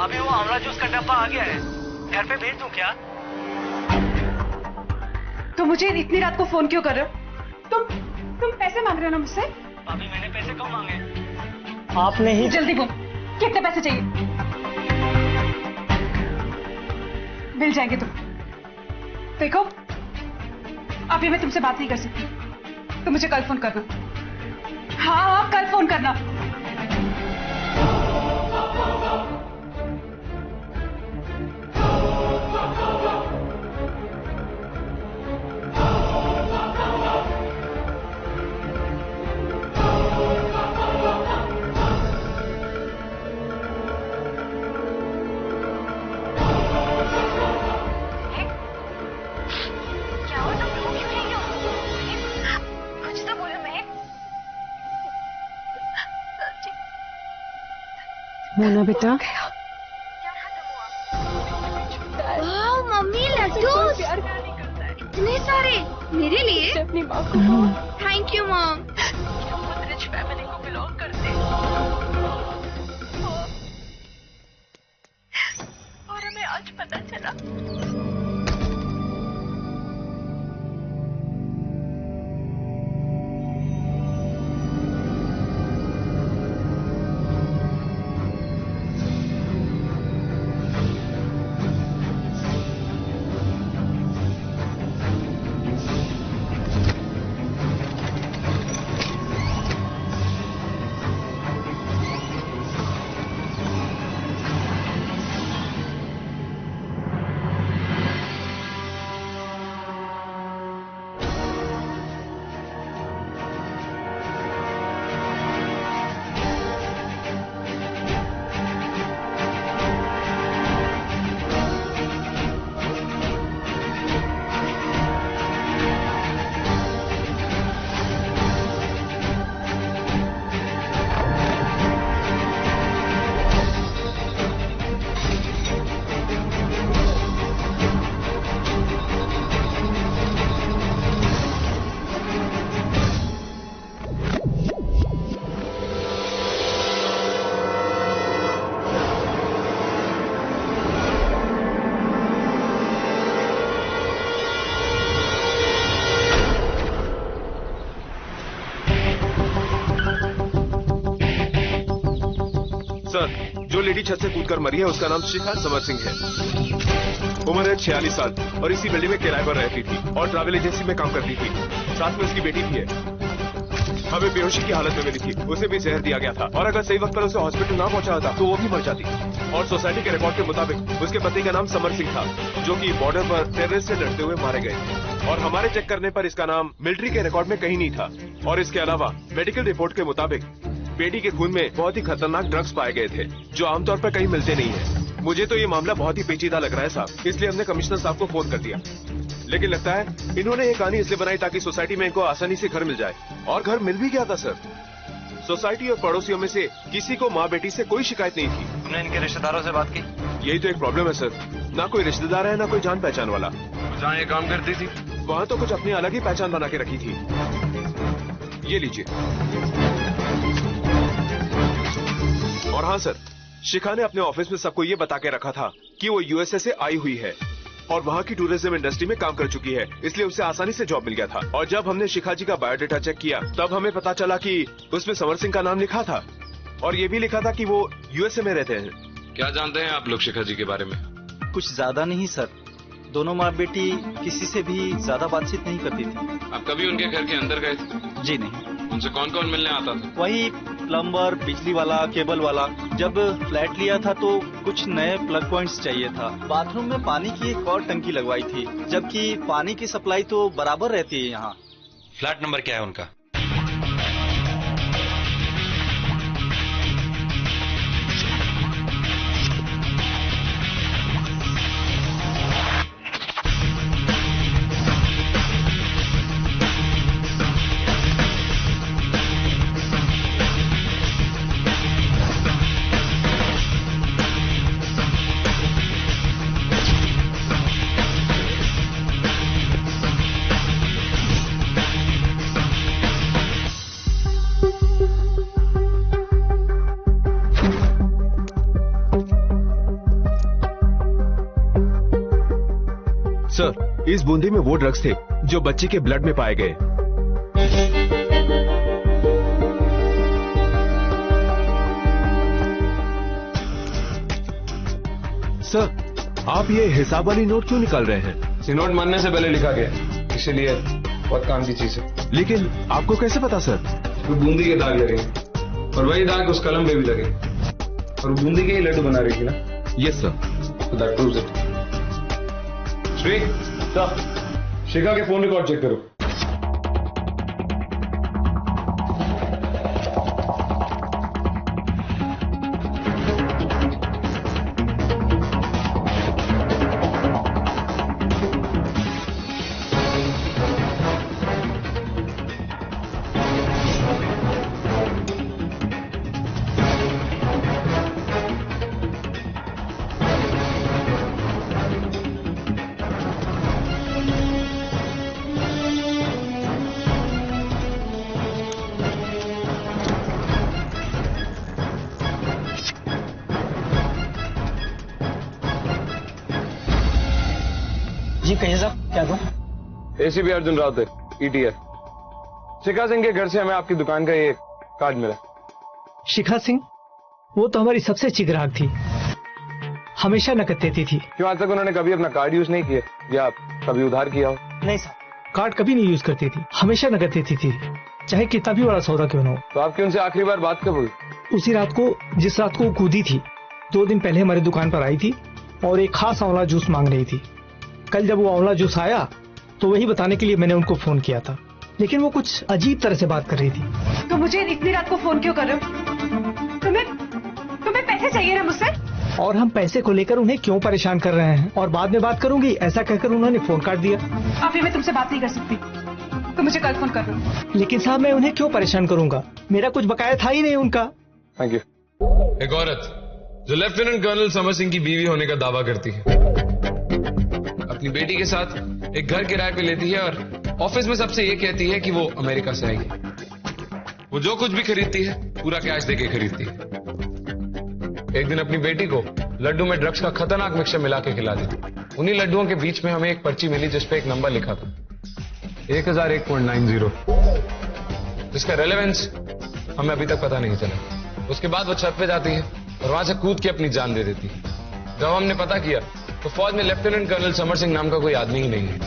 अभी वो आंवला जूस का डब्बा आ गया है, घर पे भेज दूं क्या? तो मुझे इतनी रात को फोन क्यों कर रहे हो? तुम पैसे मांग रहे हो ना मुझसे? अभी मैंने पैसे कब मांगे? आपने ही। जल्दी बोल, कितने पैसे चाहिए? मिल जाएंगे तुम। देखो, अभी मैं तुमसे बात नहीं कर सकती, तो मुझे कल फोन करना। हाँ, कल फोन करना। मोना बेटा, वाह मम्मी, लड्डूस इतने सारे मेरे लिए। Thank you mom. Rich family को बिलोंग करते और हमें आज पता चला। सर, जो लेडी छत से कूदकर मरी है उसका नाम शिखा समर सिंह है। उम्र है 46 साल और इसी बिल्डिंग में किराए पर रहती थी और ट्रैवल एजेंसी में काम करती थी। साथ में उसकी बेटी भी है। हमें बेहोशी की हालत में मिली थी, उसे भी जहर दिया गया था और अगर सही वक्त पर उसे हॉस्पिटल ना पहुंचा होता तो वो भी मर जाती। और सोसाइटी के रिकॉर्ड के मुताबिक उसके पति का नाम समर सिंह था, जो कि बॉर्डर पर टेररिस्ट से लड़ते हुए मारे गए। और हमारे चेक करने पर इसका नाम मिलिट्री के रिकॉर्ड में कहीं नहीं था। और इसके अलावा मेडिकल रिपोर्ट के मुताबिक बेटी के खून में बहुत ही खतरनाक ड्रग्स पाए गए थे, जो आमतौर पर कहीं मिलते नहीं है। मुझे तो ये मामला बहुत ही पेचीदा लग रहा है साहब, इसलिए हमने कमिश्नर साहब को फोन कर दिया। लेकिन लगता है इन्होंने ये कहानी इसलिए बनाई ताकि सोसाइटी में इनको आसानी से घर मिल जाए। और घर मिल भी गया था सर। सोसाइटी और पड़ोसियों में से किसी को माँ बेटी से कोई शिकायत नहीं थी। तुमने इनके रिश्तेदारों से बात की? यही तो एक प्रॉब्लम है सर, ना कोई रिश्तेदार है ना कोई जान पहचान वाला। जहाँ ये काम करती थी वहाँ तो कुछ अपनी अलग ही पहचान बना के रखी थी। ये लीजिए। और हाँ सर, शिखा ने अपने ऑफिस में सबको ये बता के रखा था कि वो यूएसए से आई हुई है और वहाँ की टूरिज्म इंडस्ट्री में काम कर चुकी है, इसलिए उसे आसानी से जॉब मिल गया था। और जब हमने शिखा जी का बायोडाटा चेक किया तब हमें पता चला कि उसमें समर सिंह का नाम लिखा था और ये भी लिखा था कि वो यूएसए में रहते हैं। क्या जानते हैं आप लोग शिखा जी के बारे में? कुछ ज्यादा नहीं सर, दोनों माँ बेटी किसी से भी ज्यादा बातचीत नहीं करती थी। आप कभी उनके घर के अंदर गए थे? जी नहीं। उनसे कौन कौन मिलने आता था? वही प्लम्बर, बिजली वाला, केबल वाला। जब फ्लैट लिया था तो कुछ नए प्लग पॉइंट्स चाहिए था। बाथरूम में पानी की एक और टंकी लगवाई थी, जबकि पानी की सप्लाई तो बराबर रहती है यहाँ। फ्लैट नंबर क्या है उनका? सर, इस बूंदी में वो ड्रग्स थे जो बच्चे के ब्लड में पाए गए। सर, आप ये हिसाब वाली नोट क्यों निकाल रहे हैं? ये नोट मरने से पहले लिखा गया, इसीलिए बहुत काम की चीज है। लेकिन आपको कैसे पता सर? तो बूंदी के दाग लगे और वही दाग उस कलम पे भी लगे और बूंदी के ही लड्डू बना रही थी ना। Yes sir. तो दैट प्रूव्स इट। श्री, शिखा के फोन रिकॉर्ड चेक करो। जी कहिए साहब, क्या दूं? ACP Arjun Raut, ETF। शिखा सिंह के घर से हमें आपकी दुकान का ये कार्ड मिला। शिखा सिंह, वो तो हमारी सबसे अच्छी ग्राहक थी, हमेशा नकद देती थी। क्यों आज तक उन्होंने कभी अपना कार्ड यूज नहीं किया या कभी उधार किया हो? नहीं साहब, कार्ड कभी नहीं यूज करती थी, हमेशा नकद देती थी, चाहे कितना भी बड़ा सौदा क्यों न हो। तो आपकी उनसे आखिरी बार बात कब हुई? उसी रात को, जिस रात को वो कूदी थी, 2 दिन पहले हमारी दुकान पर आई थी और एक खास आंवला जूस मांग रही थी। कल जब वो आंवला जूस आया तो वही बताने के लिए मैंने उनको फोन किया था, लेकिन वो कुछ अजीब तरह से बात कर रही थी। तो मुझे इतनी रात को फोन क्यों कर रहे हो? तुम्हें पैसे चाहिए ना मुझसे? और हम पैसे को लेकर उन्हें क्यों परेशान कर रहे हैं, और बाद में बात करूंगी ऐसा कहकर उन्होंने फोन काट दिया। अभी मैं तुमसे बात नहीं कर सकती, तो मुझे कल फोन कर दो। लेकिन साहब, मैं उन्हें क्यों परेशान करूंगा, मेरा कुछ बकाया था ही नहीं उनका। Thank you. एक औरत जो लेफ्टिनेंट कर्नल समर सिंह की बीवी होने का दावा करती है, अपनी बेटी के साथ एक घर किराए पे लेती है और ऑफिस में सबसे ये कहती है कि वो अमेरिका से आई है। वो जो कुछ भी खरीदती है पूरा कैश देके खरीदती है। एक दिन अपनी बेटी को लड्डू में ड्रग्स का खतरनाक मिक्सचर मिला के खिला दी। उन्हीं लड्डुओं के बीच में हमें एक पर्ची मिली जिसपे एक नंबर लिखा था 1001.90, जिसका रेलेवेंस हमें अभी तक पता नहीं चला। उसके बाद वो छत पे जाती है और वहां से कूद के अपनी जान दे देती है। जब हमने पता किया तो फौज में लेफ्टिनेंट कर्नल समर सिंह नाम का कोई आदमी ही नहीं है।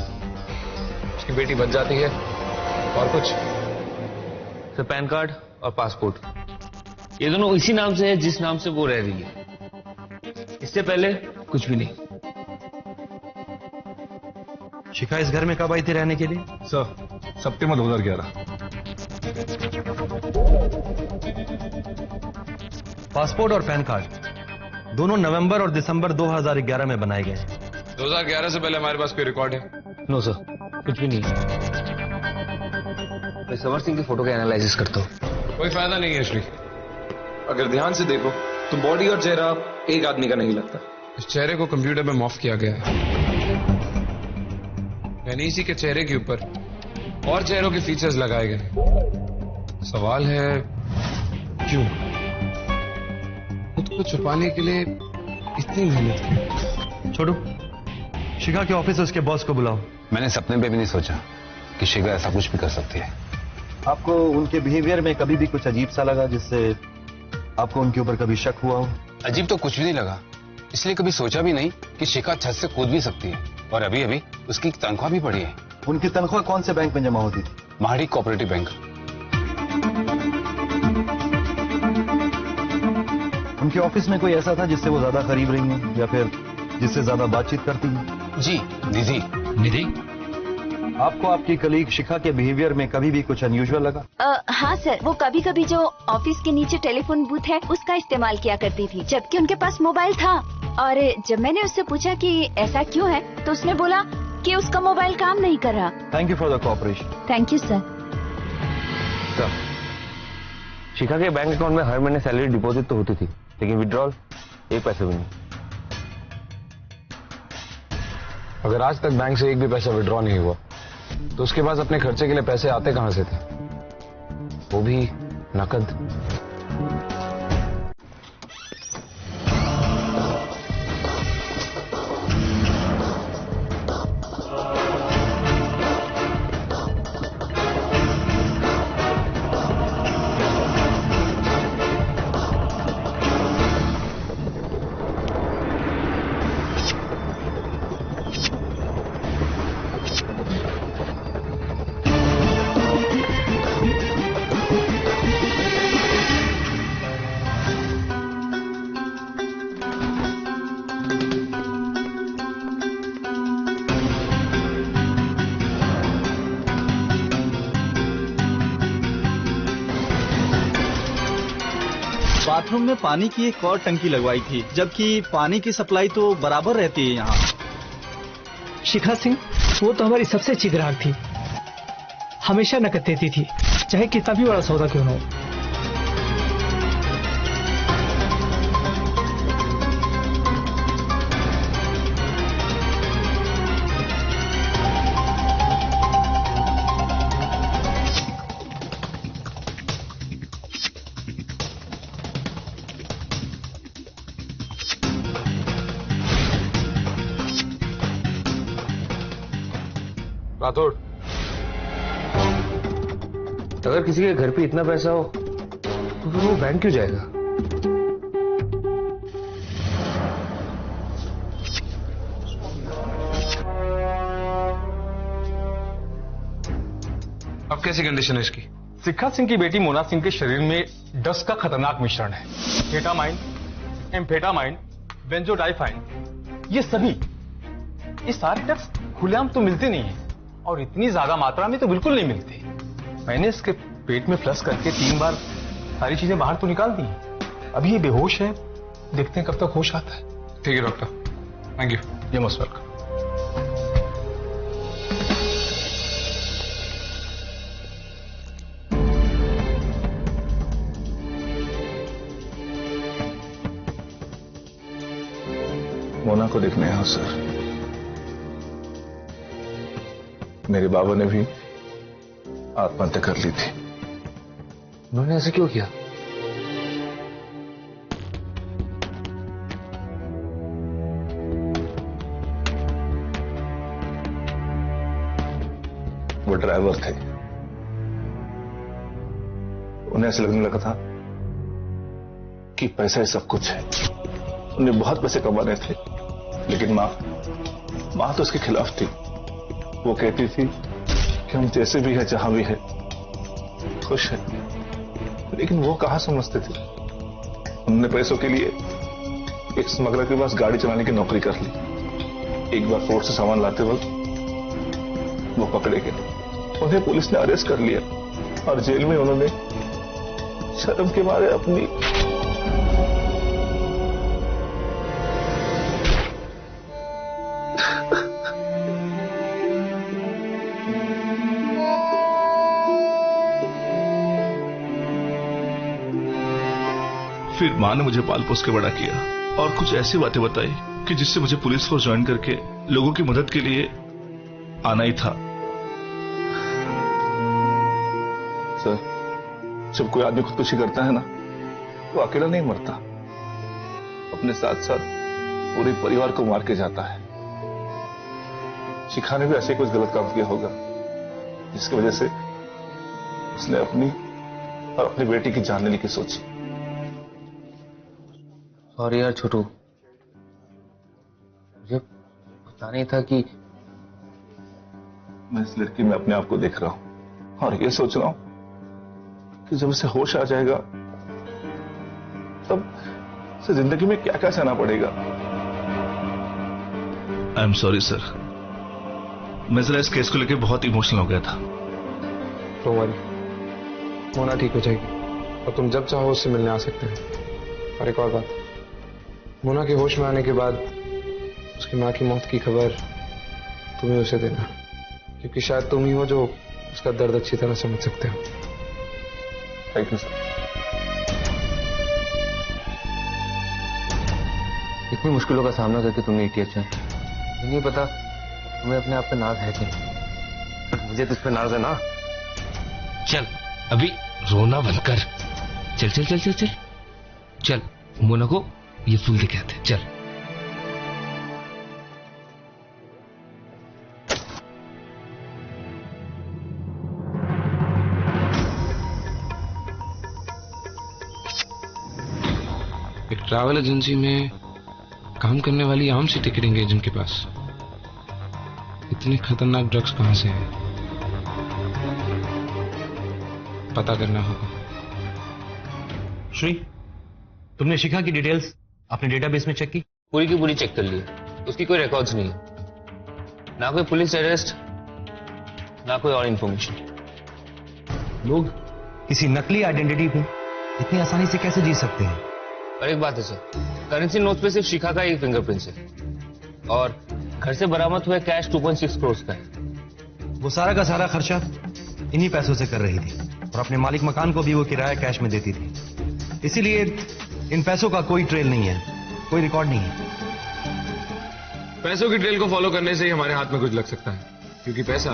उसकी बेटी बच जाती है और कुछ सर, पैन कार्ड और पासपोर्ट, ये दोनों इसी नाम से है जिस नाम से वो रह रही है। इससे पहले कुछ भी नहीं। शिखा इस घर में कब आई थी रहने के लिए? सर, सितंबर 2011। पासपोर्ट और पैन कार्ड दोनों नवंबर और दिसंबर 2011 में बनाए गए। 2011 से पहले हमारे पास कोई रिकॉर्ड है? नो सर, कुछ भी नहीं। मैं समर सिंह की फोटो का एनालिसिस करता हूँ। कोई फायदा नहीं है श्री। अगर ध्यान से देखो तो बॉडी और चेहरा एक आदमी का नहीं लगता। इस चेहरे को कंप्यूटर में मॉर्फ किया गया है, यानी इसी के चेहरे के ऊपर और चेहरों के फीचर्स लगाए गए। सवाल है क्यों? खुद को छुपाने के लिए इतनी मेहनत की। छोड़ो, शिखा के ऑफिस से उसके बॉस को बुलाओ। मैंने सपने में भी नहीं सोचा कि शिखा ऐसा कुछ भी कर सकती है। आपको उनके बिहेवियर में कभी भी कुछ अजीब सा लगा जिससे आपको उनके ऊपर कभी शक हुआ हो? अजीब तो कुछ भी नहीं लगा, इसलिए कभी सोचा भी नहीं कि शिखा छत से कूद भी सकती है। और अभी अभी उसकी तनख्वाह भी बढ़ी है। उनकी तनख्वाह कौन से बैंक में जमा होती थी? महाड़ी कोऑपरेटिव बैंक। उनके ऑफिस में कोई ऐसा था जिससे वो ज्यादा करीब रही हैं या फिर जिससे ज्यादा बातचीत करती हैं? जी, निधि। निधि? आपको आपकी कलीग शिखा के बिहेवियर में कभी भी कुछ अनयूजुअल लगा? हाँ सर, वो कभी कभी जो ऑफिस के नीचे टेलीफोन बूथ है उसका इस्तेमाल किया करती थी, जबकि उनके पास मोबाइल था। और जब मैंने उससे पूछा कि ऐसा क्यों है, तो उसने बोला कि उसका मोबाइल काम नहीं कर रहा। Thank you for the cooperation. Thank you sir. Shikha के बैंक अकाउंट में हर महीने सैलरी डिपॉजिट तो होती थी, लेकिन विड्रॉल 1 पैसे भी नहीं। अगर आज तक बैंक से एक भी पैसा विड्रॉ नहीं हुआ तो उसके पास अपने खर्चे के लिए पैसे आते कहां से थे, वो भी नकद। बाथरूम में पानी की एक और टंकी लगवाई थी, जबकि पानी की सप्लाई तो बराबर रहती है यहाँ। शिखा सिंह वो तो हमारी सबसे अच्छी ग्राहक थी, हमेशा नकद देती थी, चाहे कितना भी बड़ा सौदा क्यों न हो। राठौड़, अगर किसी के घर पे इतना पैसा हो तो फिर वो बैंक क्यों जाएगा? अब कैसी कंडीशन है इसकी? शिखा सिंह की बेटी मोना सिंह के शरीर में ड्रग्स का खतरनाक मिश्रण है। केटामाइन, एम्फेटामाइन, बेंजोडाइफाइन, ये सारे ड्रग्स खुलेआम तो मिलते नहीं है और इतनी ज्यादा मात्रा में तो बिल्कुल नहीं मिलते। मैंने इसके पेट में फ्लश करके 3 बार सारी चीजें बाहर तो निकाल दी। अभी ये बेहोश है, देखते हैं कब तक होश आता है। ठीक है डॉक्टर, थैंक यू। ये मोस्ट वेलकम। मोना को देखने आया हूं सर। मेरे बाबा ने भी आत्महत्या कर ली थी। उन्होंने ऐसे क्यों किया? वो ड्राइवर थे, उन्हें ऐसे लगने लगा था कि पैसा ही सब कुछ है। उन्हें बहुत पैसे कमाने थे, लेकिन मां तो उसके खिलाफ थी। वो कहती थी कि हम जैसे भी है, जहां भी है, खुश है। लेकिन वो कहां समझते थे। उन्होंने पैसों के लिए एक स्मगलर के पास गाड़ी चलाने की नौकरी कर ली। एक बार पोर्ट से सामान लाते वक्त वो पकड़े गए। उन्हें पुलिस ने अरेस्ट कर लिया और जेल में उन्होंने शर्म के मारे अपनी फिर मां ने मुझे पाल पोस के बड़ा किया और कुछ ऐसी बातें बताई कि जिससे मुझे पुलिस फोर्स ज्वाइन करके लोगों की मदद के लिए आना ही था। सर, जब कोई आदमी खुदकुशी करता है ना, तो अकेला नहीं मरता, अपने साथ साथ पूरे परिवार को मार के जाता है। शिखा ने भी ऐसे कुछ गलत काम किया होगा, जिसकी वजह से उसने अपनी और अपनी बेटी की जान लेने की सोची। और यार छोटू, मुझे पता नहीं था कि मैं इस लड़की में अपने आप को देख रहा हूं और ये सोच रहा हूं कि जब उसे होश आ जाएगा तब उसे जिंदगी में क्या क्या सहना पड़ेगा। आई एम सॉरी सर, मैं जरा इस केस को लेकर बहुत इमोशनल हो गया था। डोंट वरी, मोना ठीक हो जाएगी और तुम जब चाहो उससे मिलने आ सकते हैं। और एक और बात, मोना के होश में आने के बाद उसकी मां की मौत की खबर तुम्हें उसे देना, क्योंकि शायद तुम ही हो जो उसका दर्द अच्छी तरह समझ सकते हो। Thank you sir. इतनी मुश्किलों का सामना करके तुमने ETH चुना, नहीं पता तुम्हें अपने आप पे नाज है कि नहीं। मुझे तुझ पे नाज है ना। चल अभी रोना बंद कर, चल चल चल चल चल चल, मोना को ये फूल दिखे आते, चल। एक ट्रैवल एजेंसी में काम करने वाली आम सी टिकटिंग एजेंट के पास इतने खतरनाक ड्रग्स कहां से हैं? पता करना होगा। श्री, तुमने शिखा की डिटेल्स अपने डेटाबेस में चेक की? पूरी की पूरी चेक कर ली, उसकी कोई रिकॉर्ड्स नहीं है, ना कोई पुलिस अरेस्ट, ना कोई और इंफॉर्मेशन। लोग किसी नकली आइडेंटिटी में इतनी आसानी से कैसे जी सकते हैं? और एक बात है सर, करेंसी नोट पे सिर्फ शिखा का ही फिंगरप्रिंट है और घर से बरामद हुए कैश 2.6 करोड़ का है। वो सारा का सारा खर्चा इन्हीं पैसों से कर रही थी और अपने मालिक मकान को भी वो किराया कैश में देती थी। इसीलिए इन पैसों का कोई ट्रेल नहीं है, कोई रिकॉर्ड नहीं है। पैसों की ट्रेल को फॉलो करने से ही हमारे हाथ में कुछ लग सकता है, क्योंकि पैसा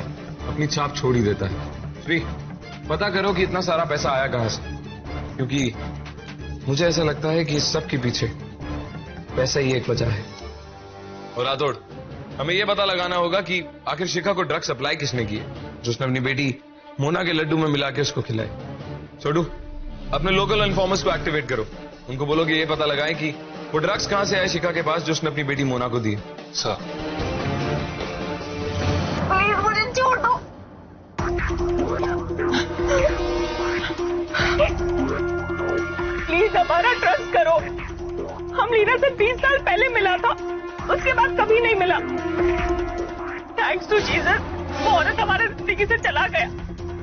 अपनी छाप छोड़ ही देता है। श्री, पता करो कि इतना सारा पैसा आया कहां से, क्योंकि मुझे ऐसा लगता है कि इस सब के पीछे पैसा ही एक वजह है। और राठौड़, हमें यह पता लगाना होगा कि आखिर शिखा को ड्रग सप्लाई किसने की है, जो उसने अपनी बेटी मोना के लड्डू में मिला के उसको खिलाए। छोटू, अपने लोकल इन्फॉर्मर्स को एक्टिवेट करो, उनको बोलो कि ये पता लगाएं कि वो ड्रग्स कहां से आए शिखा के पास जो उसने अपनी बेटी मोना को दी। सर, प्लीज मुझे छोड़ दो। प्लीज हमारा ट्रस्ट करो। हम लीना से 20 साल पहले मिला था, उसके बाद कभी नहीं मिला। थैंक्स टू जीसस, वो औरत हमारे जिंदगी से चला गया।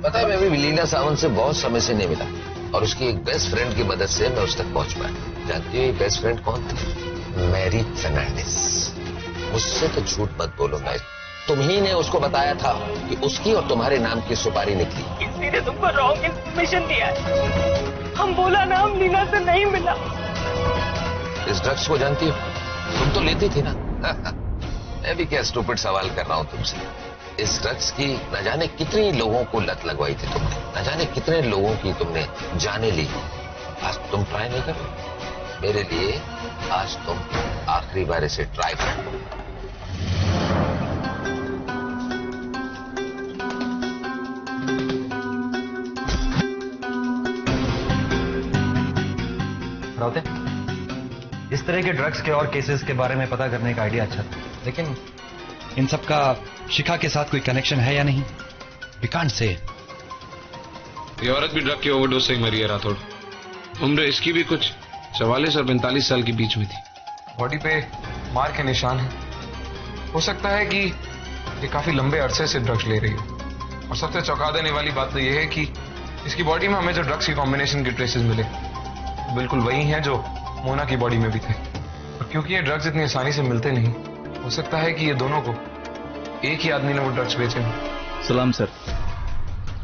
पता है, मैं भी लीना सावंत से बहुत समय से नहीं मिला और उसकी एक बेस्ट फ्रेंड की मदद से मैं उस तक पहुंच पाया। जानती हो बेस्ट फ्रेंड कौन थी? मैरी फर्नांडिस। मुझसे तो झूठ मत बोलो मैरी, तुम ही ने उसको बताया था कि उसकी और तुम्हारे नाम की सुपारी निकली। किसी ने तुमको रॉन्ग इन्फॉर्मेशन दिया है। हम बोला ना, हम लीना से नहीं मिला। इस ड्रग्स को जानती हो? तुम तो लेती थी ना। मैं भी क्या स्टूपिड सवाल कर रहा हूं तुमसे। इस ड्रग्स की न जाने कितने लोगों को लत लगवाई थी तुमने, न जाने कितने लोगों की तुमने जाने ली। आज तुम ट्राई नहीं करो? मेरे लिए आज तुम आखिरी बार इसे ट्राई करो। इस तरह के ड्रग्स के और केसेस के बारे में पता करने का आइडिया अच्छा था, लेकिन इन सब का शिखा के साथ कोई कनेक्शन है या नहीं, वी कांट से। ये औरत भी ड्रग की ओवरडोज से ही मरी है राठौड़। उम्र इसकी भी कुछ 44 और 45 साल के बीच में थी। बॉडी पे मार के निशान है। हो सकता है कि ये काफी लंबे अरसे से ड्रग्स ले रही हो। और सबसे चौंका देने वाली बात तो यह है कि इसकी बॉडी में हमें जो ड्रग्स की कॉम्बिनेशन के ट्रेसेस मिले बिल्कुल वही हैं जो मोना की बॉडी में भी थे। और क्योंकि ये ड्रग्स इतनी आसानी से मिलते नहीं, हो सकता है कि ये दोनों को एक ही आदमी ने वो ड्रग्स बेचे हैं। सलाम सर।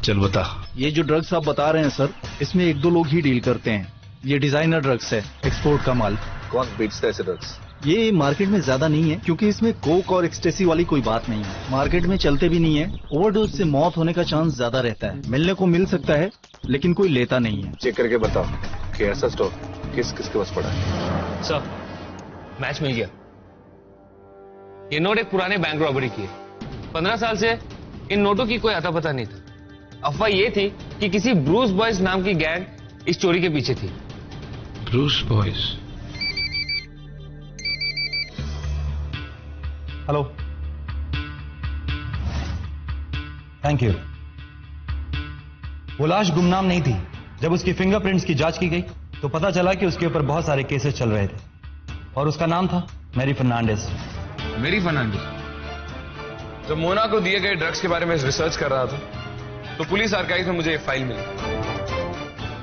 चल बता। ये जो ड्रग्स आप बता रहे हैं सर, इसमें 1-2 लोग ही डील करते हैं। ये डिजाइनर ड्रग्स है, एक्सपोर्ट का माल। कौन बेचता है ऐसे ड्रग्स? ये मार्केट में ज्यादा नहीं है, क्योंकि इसमें कोक और एक्सटेसी वाली कोई बात नहीं है। मार्केट में चलते भी नहीं है। ओवरडोज से मौत होने का चांस ज्यादा रहता है। मिलने को मिल सकता है, लेकिन कोई लेता नहीं है। चेक करके बताओ कि ऐसा स्टॉक किसके पास पड़ा है। सर, मैच मिल गया। ये नोट एक पुराने बैंक रॉबरी की है। 15 साल से इन नोटों की कोई अता पता नहीं था। अफवाह ये थी कि किसी ब्रूस बॉयज नाम की गैंग इस चोरी के पीछे थी। Bruce boys? Hello, thank you. वो लाश गुमनाम नहीं थी। जब उसकी फिंगरप्रिंट्स की जांच की गई तो पता चला कि उसके ऊपर बहुत सारे केसेस चल रहे थे और उसका नाम था मैरी फर्नांडिस। मैरी फर्नांडिस? जब मोना को दिए गए ड्रग्स के बारे में रिसर्च कर रहा था तो पुलिस आर्काइव में मुझे एक फाइल मिली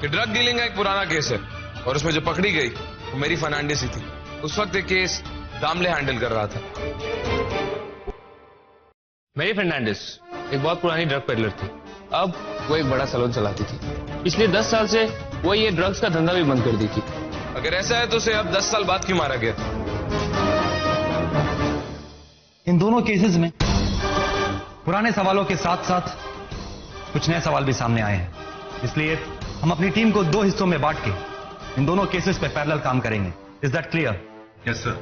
कि ड्रग डीलिंग का एक पुराना केस है और उसमें जो पकड़ी गई वो मैरी फर्नांडिस ही थी। उस वक्त एक केस दामले हैंडल कर रहा था। मैरी फर्नांडिस एक बहुत पुरानी ड्रग पेडलर थी। अब वो एक बड़ा सैलून चलाती थी। पिछले 10 साल से वो ये ड्रग्स का धंधा भी बंद कर दी थी। अगर ऐसा है तो उसे अब 10 साल बाद क्यों मारा गया? इन दोनों केसेस में पुराने सवालों के साथ साथ कुछ नए सवाल भी सामने आए हैं। इसलिए हम अपनी टीम को 2 हिस्सों में बांट के इन दोनों केसेस पे पैरेलल काम करेंगे। Is that clear? Yes sir.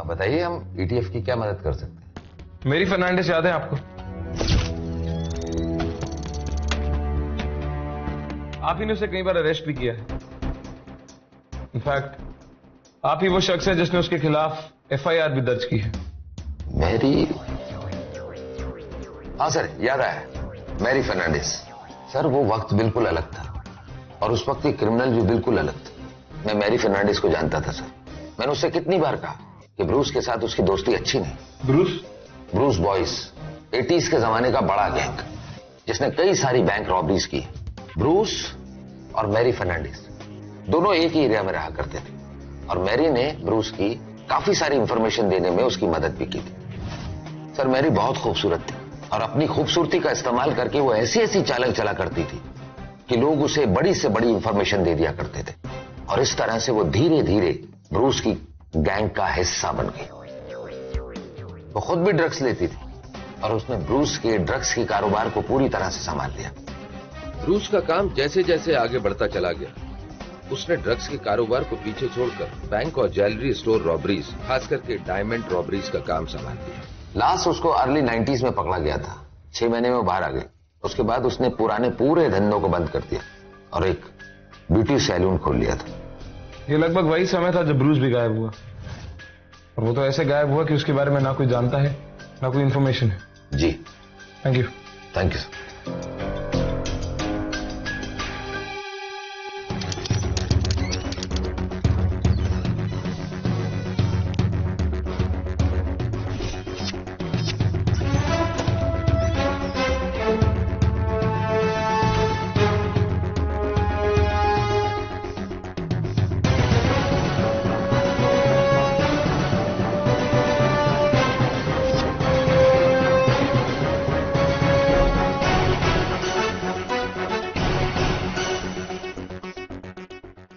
बताइए, हम ईटीएफ की क्या मदद कर सकते हैं? मैरी फर्नांडिस याद है आपको? आप ही ने उसे कई बार अरेस्ट भी किया है। इनफैक्ट आप ही वो शख्स है जिसने उसके खिलाफ एफआईआर भी दर्ज की है। मैरी? हाँ सर, याद आया, मैरी फर्नांडिस। सर, वो वक्त बिल्कुल अलग था और उस वक्त की क्रिमिनल भी बिल्कुल अलग था। मैं मैरी फर्नांडिस को जानता था सर। मैंने उससे कितनी बार कहा कि ब्रूस के साथ उसकी दोस्ती अच्छी नहीं। ब्रूस बॉयज 80s के जमाने का बड़ा गैंग जिसने कई सारी बैंक रॉबरीज की ब्रूस और मैरी फर्नांडिस दोनों एक ही एरिया में रहा करते थे और मैरी ने ब्रूस की काफी सारी इंफॉर्मेशन देने में उसकी मदद भी की थी। सर, मैरी बहुत खूबसूरत थी और अपनी खूबसूरती का इस्तेमाल करके वो ऐसी ऐसी चालें चला करती थी कि लोग उसे बड़ी से बड़ी इंफॉर्मेशन दे दिया करते थे और इस तरह से वो धीरे धीरे ब्रूस की गैंग का हिस्सा बन गई। वो खुद भी ड्रग्स लेती थी और उसने ब्रूस के ड्रग्स के कारोबार को पूरी तरह से संभाल लिया। ब्रूस का काम जैसे जैसे आगे बढ़ता चला गया, उसने ड्रग्स के कारोबार को पीछे छोड़कर बैंक और ज्वेलरी स्टोर रॉबरीज, खास करके डायमंड रॉबरीज का काम संभाल लिया। लास्ट उसको अर्ली 90s में पकड़ा गया था। 6 महीने में बाहर आ गया। उसके बाद उसने पूरे धंधों को बंद कर दिया और एक ब्यूटी सैलून खोल लिया था। ये लगभग वही समय था जब ब्रूस भी गायब हुआ, और वो तो ऐसे गायब हुआ कि उसके बारे में ना कोई जानता है ना कोई इंफॉर्मेशन है। जी, thank you. Thank you sir.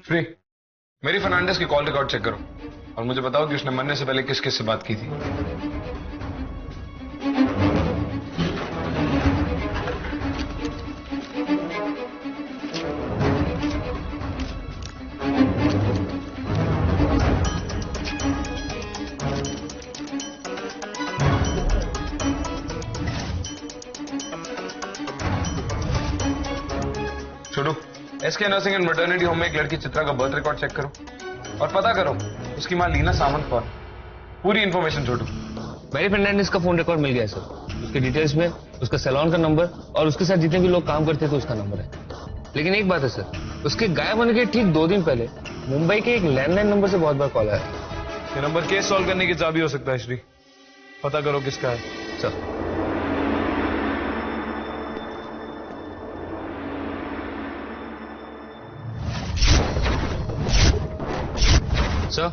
Free, Mary Fernandes की कॉल रिकॉर्ड चेक करो और मुझे बताओ कि उसने मरने से पहले किस किस से बात की थी। छोड़ो, SK nursing and maternity home में एक लड़की चित्रा का बर्थ रिकॉर्ड चेक करो और पता करो उसकी मां लीना सामंत कौन। पूरी इंफॉर्मेशन छोड़ो। मैरी फर्नांडिस का फोन रिकॉर्ड मिल गया सर। उसके डिटेल्स में उसका सैलून का नंबर और उसके साथ जितने भी लोग काम करते थे उसका नंबर है। लेकिन एक बात है सर, उसके गायब होने के ठीक 2 दिन पहले मुंबई के एक लैंडलाइन नंबर से बहुत बार कॉल आया। ये नंबर केस सॉल्व करने की चाबी हो सकता है श्री। पता करो किसका है। सर, सर,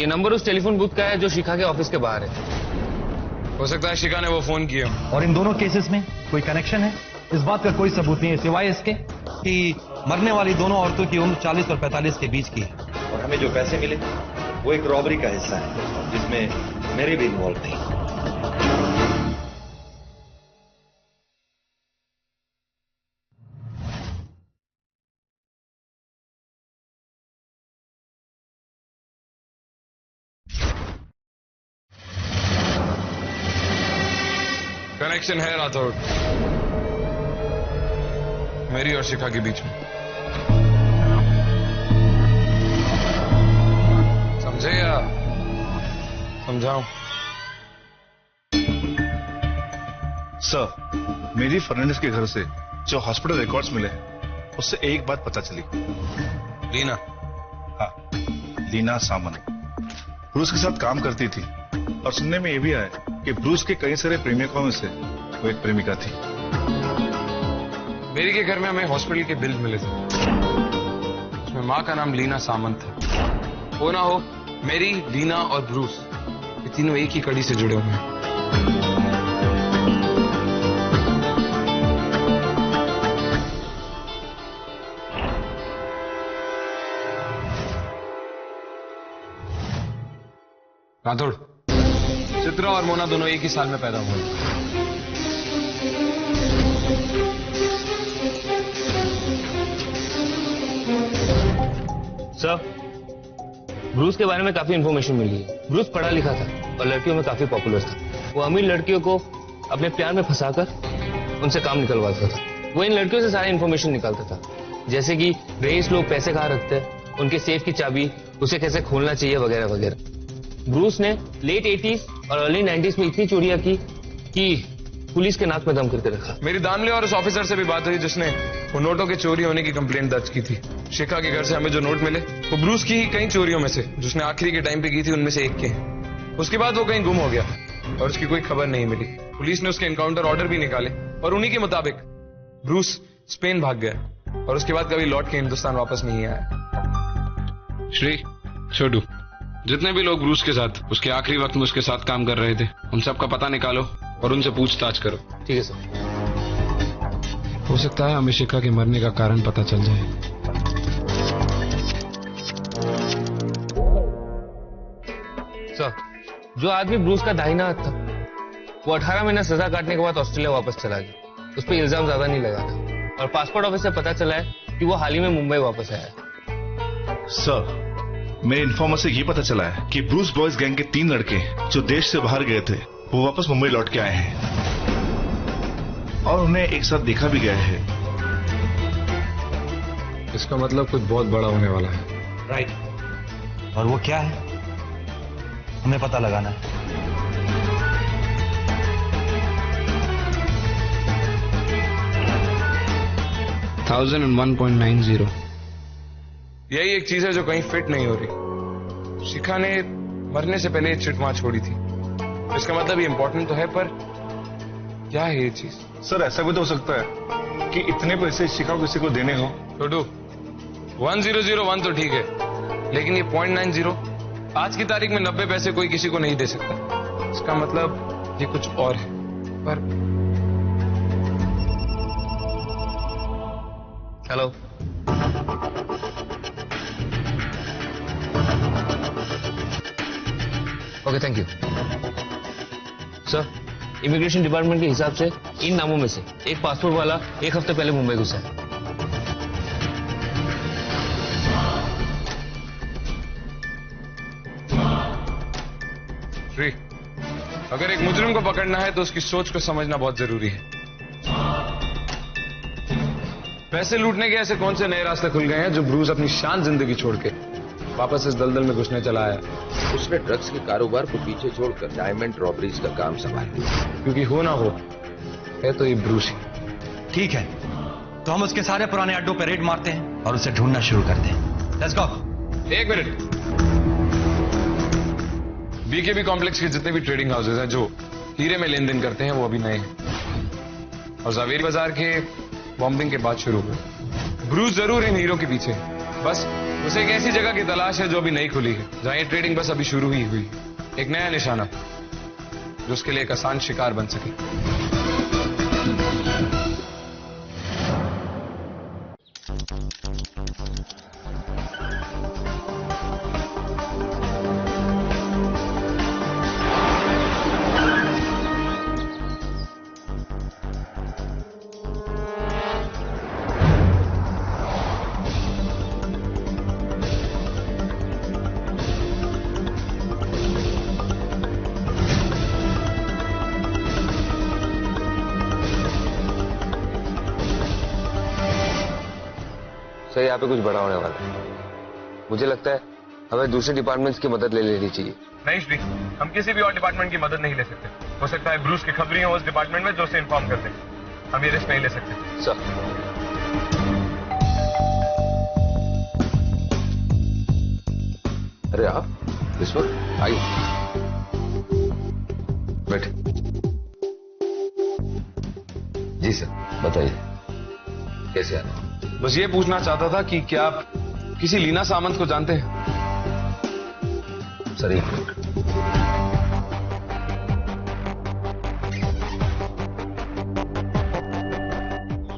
ये नंबर उस टेलीफोन बूथ का है जो शिखा के ऑफिस के बाहर है। हो सकता है शिखा ने वो फोन किया। और इन दोनों केसेस में कोई कनेक्शन है? इस बात का कोई सबूत नहीं है सिवाय इसके कि मरने वाली दोनों औरतों की उम्र 40 और 45 के बीच की है। और हमें जो पैसे मिले वो एक रॉबरी का हिस्सा है जिसमें मेरी भी इन्वॉल्व थी। कनेक्शन है राठौड़, मेरी और शिखा के बीच में। समझे या समझाऊं? सर, मेरी फर्नांडिस के घर से जो हॉस्पिटल रिकॉर्ड्स मिले उससे एक बात पता चली। लीना? हाँ, लीना सामंत ब्रूस के साथ काम करती थी और सुनने में यह भी आया कि ब्रूस के कई सारे प्रेमिकों में से वो एक प्रेमिका थी। मेरी के घर में हमें हॉस्पिटल के बिल मिले थे, उसमें मां का नाम लीना सामंत था। हो ना हो, मेरी, लीना और ब्रूस ये तीनों एक ही कड़ी से जुड़े हुए हैं। राठौड़, चित्रा और मोना दोनों एक ही साल में पैदा हुए। सर, ब्रूस के बारे में काफी इंफॉर्मेशन मिल गई। ब्रूस पढ़ा लिखा था और लड़कियों में काफी पॉपुलर था। वो अमीर लड़कियों को अपने प्यार में फंसाकर उनसे काम निकलवाता था। वो इन लड़कियों से सारी इंफॉर्मेशन निकालता था, जैसे कि रईस लोग पैसे कहाँ रखते हैं, उनके सेफ की चाबी, उसे कैसे खोलना चाहिए वगैरह वगैरह। ब्रूस ने लेट 80s और अर्ली 90s में इतनी चोरियां की कि पुलिस के नाक में दम करके रखा। मेरी दामले और उस ऑफिसर से भी बात हुई जिसने वो नोटों के चोरी होने की कंप्लेंट दर्ज की थी। शिखा के घर से हमें जो नोट मिले वो ब्रूस की ही कई चोरियों में से जिसने आखिरी के टाइम पे की थी उनमें से एक के। उसके बाद वो कहीं गुम हो गया और उसकी कोई खबर नहीं मिली। पुलिस ने उसके एनकाउंटर ऑर्डर भी निकाले और उन्हीं के मुताबिक ब्रूस स्पेन भाग गया। और उसके बाद कभी लौट के हिंदुस्तान वापस नहीं आया। श्री, छोटू, जितने भी लोग ब्रूस के साथ उसके आखिरी वक्त में उसके साथ काम कर रहे थे, उन सबका पता निकालो और उनसे पूछताछ करो। ठीक है सर। हो सकता है हमें शिखा के मरने का कारण पता चल जाए। सर, जो आदमी ब्रूस का दाहिना हाथ था, वो 18 महीना सजा काटने के बाद ऑस्ट्रेलिया वापस चला गया। उस पर इल्जाम ज्यादा नहीं लगा था और पासपोर्ट ऑफिस से पता चला है कि वो हाल ही में मुंबई वापस आया है। सर, मेरे इन्फॉर्मर से ये पता चला है कि ब्रूस बॉयज गैंग के 3 लड़के जो देश से बाहर गए थे, वो वापस मुंबई लौट के आए हैं और उन्हें एक साथ देखा भी गया है। इसका मतलब कुछ बहुत बड़ा होने वाला है। राइट। और वो क्या है, हमें पता लगाना है। 1001.90। यही एक चीज है जो कहीं फिट नहीं हो रही। शिखा ने मरने से पहले चिट वहां छोड़ी थी। इसका मतलब ये इंपॉर्टेंट तो है, पर क्या है ये चीज? सर, ऐसा भी तो हो सकता है कि इतने पैसे शिखा किसी को देने हो। छोटू, 1001 तो ठीक है, लेकिन ये 0.90 आज की तारीख में 90 पैसे कोई किसी को नहीं दे सकता। इसका मतलब ये कुछ और है। पर hello, okay, thank you sir. Immigration department के हिसाब से इन नामों में से एक पासपोर्ट वाला 1 हफ्ते पहले मुंबई घुसा है। श्री, अगर एक मुजरिम को पकड़ना है तो उसकी सोच को समझना बहुत जरूरी है। पैसे लूटने के ऐसे कौन से नए रास्ते खुल गए हैं जो ब्रूस अपनी शान जिंदगी छोड़ के वापस इस दलदल में घुसने चला आया? उसने ड्रग्स के कारोबार को पीछे छोड़कर डायमंड रॉबरीज का काम संभाल लिया। क्योंकि हो ना हो है तो ये ब्रूस ही। ठीक है, तो हम उसके सारे पुराने अड्डों पर रेड मारते हैं और उसे ढूंढना शुरू करते हैं। Let's go. 1 minute. BKB complex के जितने भी ट्रेडिंग हाउसेज हैं जो हीरे में लेन देन करते हैं, वो अभी नए हैं और जावेरी बाजार के बॉम्बिंग के बाद शुरू हुए। ब्रूस जरूर इन हीरो के पीछे है, बस उसे एक ऐसी जगह की तलाश है जो अभी नहीं खुली है, जहां ये ट्रेडिंग बस अभी शुरू ही हुई। एक नया निशाना जो उसके लिए एक आसान शिकार बन सके। सर, यहाँ पे कुछ बड़ा होने वाला है। मुझे लगता है हमें दूसरे डिपार्टमेंट्स की मदद ले लेनी चाहिए। नहीं श्री, हम किसी भी और डिपार्टमेंट की मदद नहीं ले सकते। हो सकता है ब्रूस की खबरी हो उस डिपार्टमेंट में जो उसे इन्फॉर्म कर दे। हम ये रिस्क नहीं ले सकते। सर, अरे आप इस वक्त आइए, बैठे। जी सर, बताइए कैसे आना? बस ये पूछना चाहता था कि क्या आप किसी लीना सामंत को जानते हैं? सर, एक मिनट।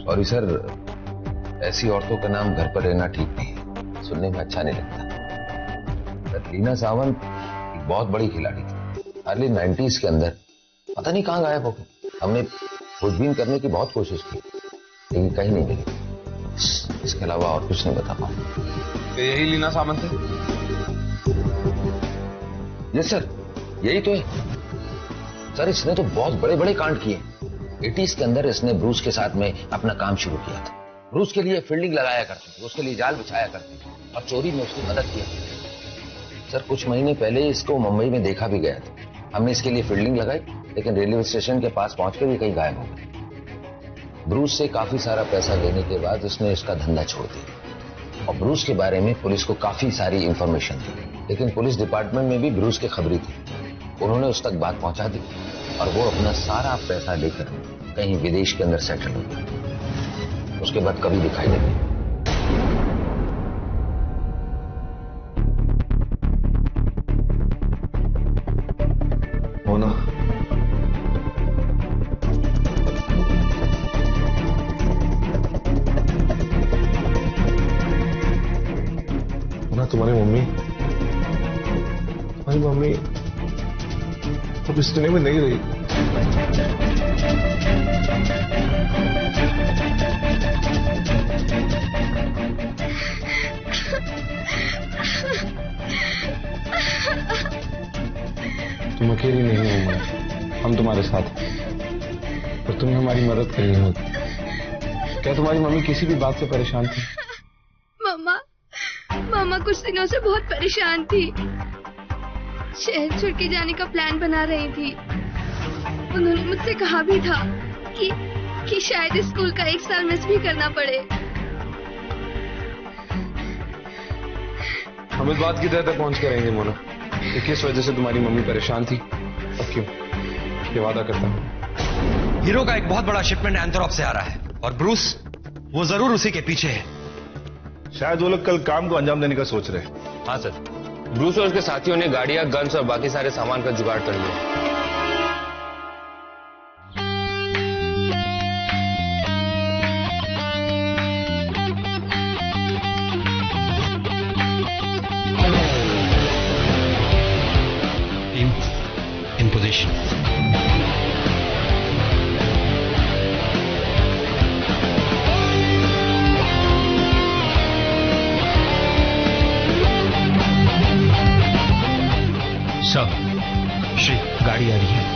सॉरी सर, ऐसी औरतों का नाम घर पर रहना ठीक नहीं है, सुनने में अच्छा नहीं लगता। सर, लीना सावंत एक बहुत बड़ी खिलाड़ी थी। अर्ली 90s के अंदर पता नहीं कहां गायब हो गई। हमने खोजबीन करने की बहुत कोशिश की, लेकिन कहीं नहीं मिली। इसके अलावा और कुछ नहीं बता पाऊंगा। तो यही लीना सामंत है? यस सर, यही तो है। सर, इसने तो बहुत बड़े बड़े कांड किए। 80s के अंदर इसने ब्रूस के साथ में अपना काम शुरू किया था। ब्रूस के लिए फील्डिंग लगाया करती थी, उसके लिए जाल बिछाया करती थी और चोरी में उसकी मदद किया करती। सर, कुछ महीने पहले इसको मुंबई में देखा भी गया था। हमने इसके लिए फील्डिंग लगाई, लेकिन रेलवे स्टेशन के पास पहुंच के भी कहीं गायब हो गई। ब्रूस से काफी सारा पैसा लेने के बाद उसने इसका धंधा छोड़ दिया और ब्रूस के बारे में पुलिस को काफी सारी इंफॉर्मेशन थी, लेकिन पुलिस डिपार्टमेंट में भी ब्रूस की खबरी थी। उन्होंने उस तक बात पहुंचा दी और वो अपना सारा पैसा लेकर कहीं विदेश के अंदर सेटल हो गया। उसके बाद कभी दिखाई देती। मोना, मोना, तुम्हारी मम्मी अब इस दुनिया में नहीं रही। तुम अकेली नहीं हो उमा, हम तुम्हारे साथ हैं और तुम्हें हमारी मदद करनी होगी। क्या तुम्हारी मम्मी किसी भी बात से परेशान थी? मामा कुछ दिनों से बहुत परेशान थी। शहर छोड़ के जाने का प्लान बना रही थी। उन्होंने मुझसे कहा भी था कि शायद स्कूल का 1 साल मिस भी करना पड़े। हम इस बात की तह तक पहुंच कर रहेंगे मोना कि किस वजह से तुम्हारी मम्मी परेशान थी और क्यों। ये वादा करता हूं। हीरो का एक बहुत बड़ा शिपमेंट एंथोरॉप से आ रहा है और ब्रूस वो जरूर उसी के पीछे है। शायद वो लोग कल काम को अंजाम देने का सोच रहे हैं। हाँ सर, ब्रूस और उसके साथियों ने गाड़ियां, गन्स और बाकी सारे सामान का जुगाड़ कर लिया। टीम इन पोजीशन। सब श्री, गाड़ी आ रही है।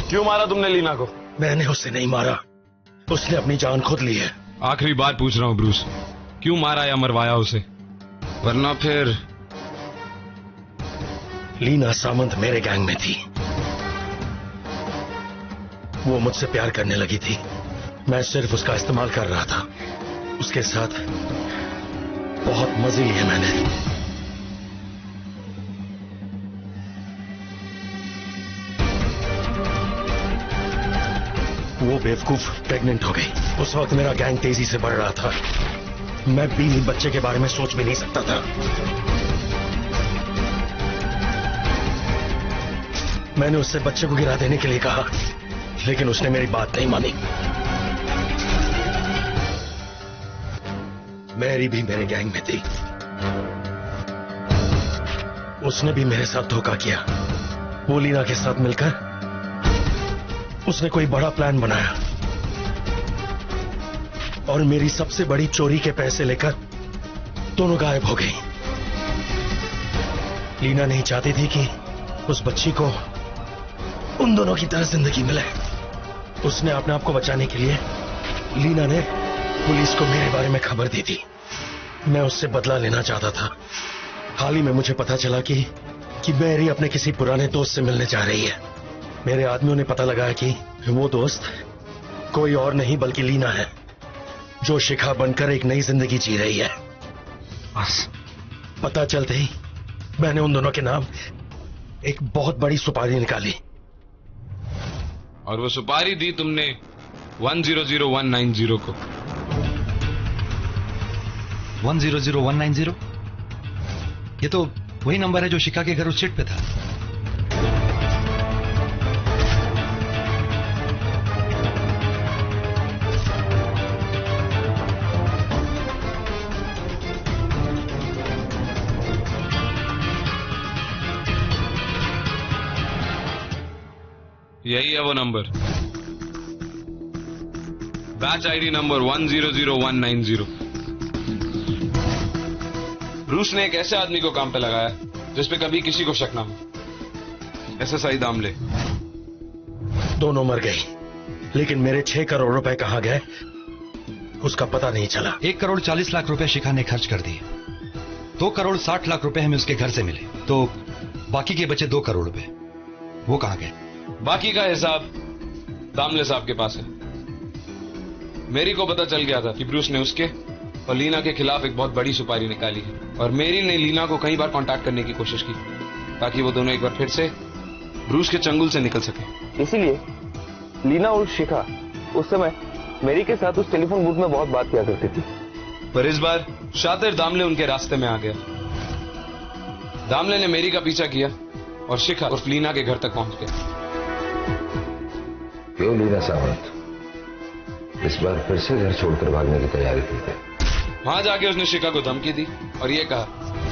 क्यों मारा तुमने लीना को? मैंने उसे नहीं मारा, उसने अपनी जान खुद ली है। आखिरी बार पूछ रहा हूं ब्रूस, क्यों मारा या मरवाया उसे? वरना फिर लीना सामंत मेरे गैंग में थी। वो मुझसे प्यार करने लगी थी, मैं सिर्फ उसका इस्तेमाल कर रहा था। उसके साथ बहुत मजे लिए मैंने। वो बेवकूफ प्रेग्नेंट हो गई। उस वक्त मेरा गैंग तेजी से बढ़ रहा था, मैं बीवी बच्चे के बारे में सोच भी नहीं सकता था। मैंने उससे बच्चे को गिरा देने के लिए कहा, लेकिन उसने मेरी बात नहीं मानी। मैरी भी मेरे गैंग में थी, उसने भी मेरे साथ धोखा किया। वो लीना के साथ मिलकर उसने कोई बड़ा प्लान बनाया और मेरी सबसे बड़ी चोरी के पैसे लेकर दोनों गायब हो गई। लीना नहीं चाहती थी कि उस बच्ची को उन दोनों की तरह जिंदगी मिले। उसने अपने आप को बचाने के लिए लीना ने पुलिस को मेरे बारे में खबर दी थी। मैं उससे बदला लेना चाहता था। हाल ही में मुझे पता चला कि मैरी अपने किसी पुराने दोस्त से मिलने जा रही है। मेरे आदमियों ने पता लगाया कि वो दोस्त कोई और नहीं बल्कि लीना है, जो शिखा बनकर एक नई जिंदगी जी रही है। बस पता चलते ही मैंने उन दोनों के नाम एक बहुत बड़ी सुपारी निकाली। और वो सुपारी दी तुमने 100190 को। 100190? ये तो वही नंबर है जो शिखा के घर उस चिट पे था। यही है वो number, batch ID number 100190। Bruce ने एक ऐसे आदमी को काम पे लगाया जिसपे कभी किसी को शक ना हो। SSI दामले। दोनों मर गई, लेकिन मेरे 6 करोड़ रुपए कहां गए उसका पता नहीं चला। 1 करोड़ 40 लाख रुपए शिखा ने खर्च कर दिए। 2 करोड़ 60 लाख रुपए हमें उसके घर से मिले, तो बाकी के बचे 2 करोड़ रुपए, वो कहां गए? बाकी का हिसाब दामले साहब के पास है। मेरी को पता चल गया था कि ब्रूस ने उसके और लीना के खिलाफ एक बहुत बड़ी सुपारी निकाली है, और मेरी ने लीना को कई बार कांटेक्ट करने की कोशिश की ताकि वो दोनों एक बार फिर से ब्रूस के चंगुल से निकल सके। इसीलिए लीना और शिखा उस समय मेरी के साथ उस टेलीफोन बूथ में बहुत बात किया करती थी। पर इस बार शातिर दामले उनके रास्ते में आ गया। दामले ने मेरी का पीछा किया और शिखा उर्फ लीना के घर तक पहुंच गया। क्यों लीना सावंत इस बार फिर से घर छोड़कर भागने की तैयारी की थी? वहां जाके उसने शिखा को धमकी दी और ये कहा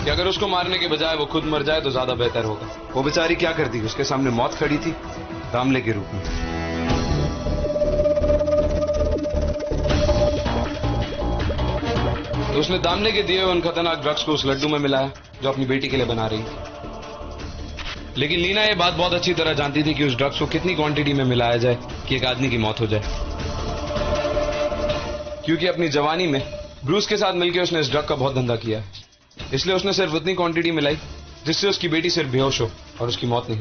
कि अगर उसको मारने के बजाय वो खुद मर जाए तो ज्यादा बेहतर होगा। वो बेचारी क्या करती, उसके सामने मौत खड़ी थी दामले के रूप में। तो उसने दामले के दिए हुए उन खतरनाक ड्रग्स को उस लड्डू में मिलाया जो अपनी बेटी के लिए बना रही थी। लेकिन लीना ये बात बहुत अच्छी तरह जानती थी कि उस ड्रग्स को कितनी क्वांटिटी में मिलाया जाए कि एक आदमी की मौत हो जाए, क्योंकि अपनी जवानी में ब्रूस के साथ मिलकर उसने इस ड्रग का बहुत धंधा किया है। इसलिए उसने सिर्फ उतनी क्वांटिटी मिलाई जिससे उसकी बेटी सिर्फ बेहोश हो और उसकी मौत नहीं,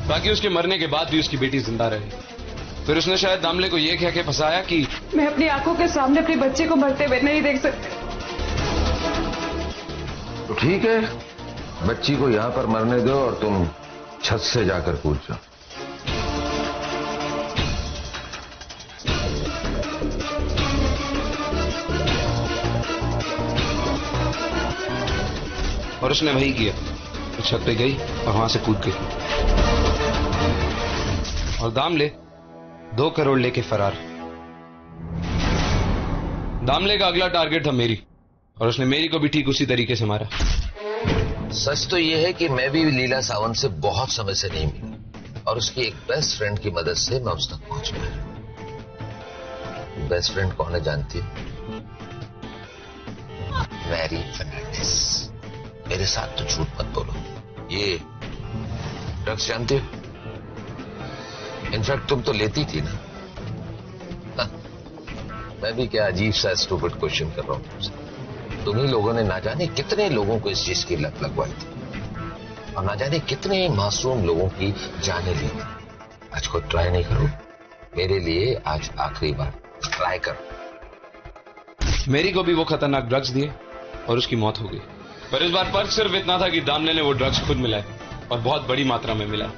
ताकि उसके मरने के बाद भी उसकी बेटी जिंदा रहे। फिर उसने शायद दामले को यह कह के फंसाया कि मैं अपनी आंखों के सामने अपने बच्चे को मरते हुए नहीं देख सकती। तो ठीक है, बच्ची को यहां पर मरने दो और तुम छत से जाकर कूद जाओ। और उसने वही किया। तो छत पे गई और वहां से कूद गई और दामले 2 करोड़ लेके फरार। दामले का अगला टारगेट था मेरी, और उसने मेरी को भी ठीक उसी तरीके से मारा। सच तो यह है कि मैं भी लीला सावंत से बहुत समय से नहीं मिला, और उसकी एक बेस्ट फ्रेंड की मदद से मैं उस तक पहुंच गया। बेस्ट फ्रेंड कौन है जानती है? मैरी फर्नांडिस। मेरे साथ तो झूठ मत बोलो। ये ड्रग्स जानते हो? इनफैक्ट तुम तो लेती थी ना। मैं भी क्या अजीब सा स्टूपिड क्वेश्चन कर रहा हूं तुमसे। तुम ही लोगों ने ना जाने कितने लोगों को इस चीज की लत लगवाई थी, और ना जाने कितने मासूम लोगों की जानें ली थी। आज को ट्राई नहीं करो? मेरे लिए आज आखिरी बार ट्राई करो। मेरी को भी वो खतरनाक ड्रग्स दिए और उसकी मौत हो गई। पर इस बार फर्क सिर्फ इतना था कि दामले ने वो ड्रग्स खुद मिलाए और बहुत बड़ी मात्रा में मिलाए,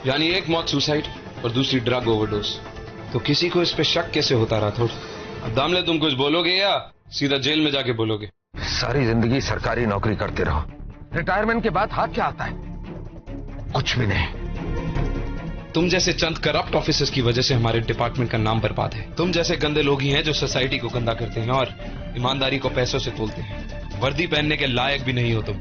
यानी एक मौत सुसाइड और दूसरी ड्रग ओवरडोज। तो किसी को इस पे शक कैसे होता रहा थोड़ा? अब दामले तुम कुछ बोलोगे या सीधा जेल में जाके बोलोगे? सारी जिंदगी सरकारी नौकरी करते रहो, रिटायरमेंट के बाद हाथ क्या आता है? कुछ भी नहीं। तुम जैसे चंद करप्ट ऑफिसर्स की वजह से हमारे डिपार्टमेंट का नाम बर्बाद है। तुम जैसे गंदे लोग ही हैं जो सोसाइटी को गंदा करते हैं और ईमानदारी को पैसों से तोलते हैं। वर्दी पहनने के लायक भी नहीं हो तुम।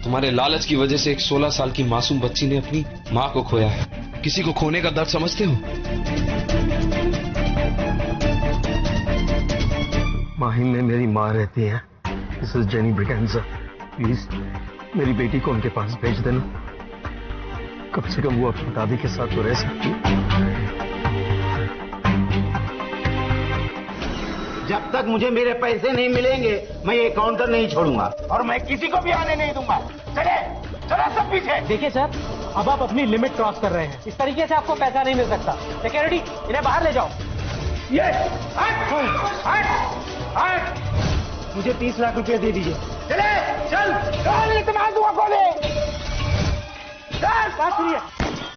तुम्हारे लालच की वजह से एक 16 साल की मासूम बच्ची ने अपनी माँ को खोया है। किसी को खोने का दर्द समझते हो? माहिम में मेरी माँ रहती है, मिसेस जेनी ब्रिगेंजा। प्लीज मेरी बेटी को उनके पास भेज देना। कम से कम वो अपनी दादी के साथ तो रह सकती है। जब तक मुझे मेरे पैसे नहीं मिलेंगे मैं ये काउंटर नहीं छोड़ूंगा और मैं किसी को भी आने नहीं दूंगा। चले चलो सब पीछे। देखिए सर, अब आप अपनी लिमिट क्रॉस कर रहे हैं। इस तरीके से आपको पैसा नहीं मिल सकता। सिक्योरिटी, इन्हें बाहर ले जाओ। ये मुझे 30 लाख रुपए दे दीजिए। चले चल, नहीं तो मार दूंगा गोली। चल बात सुनिए।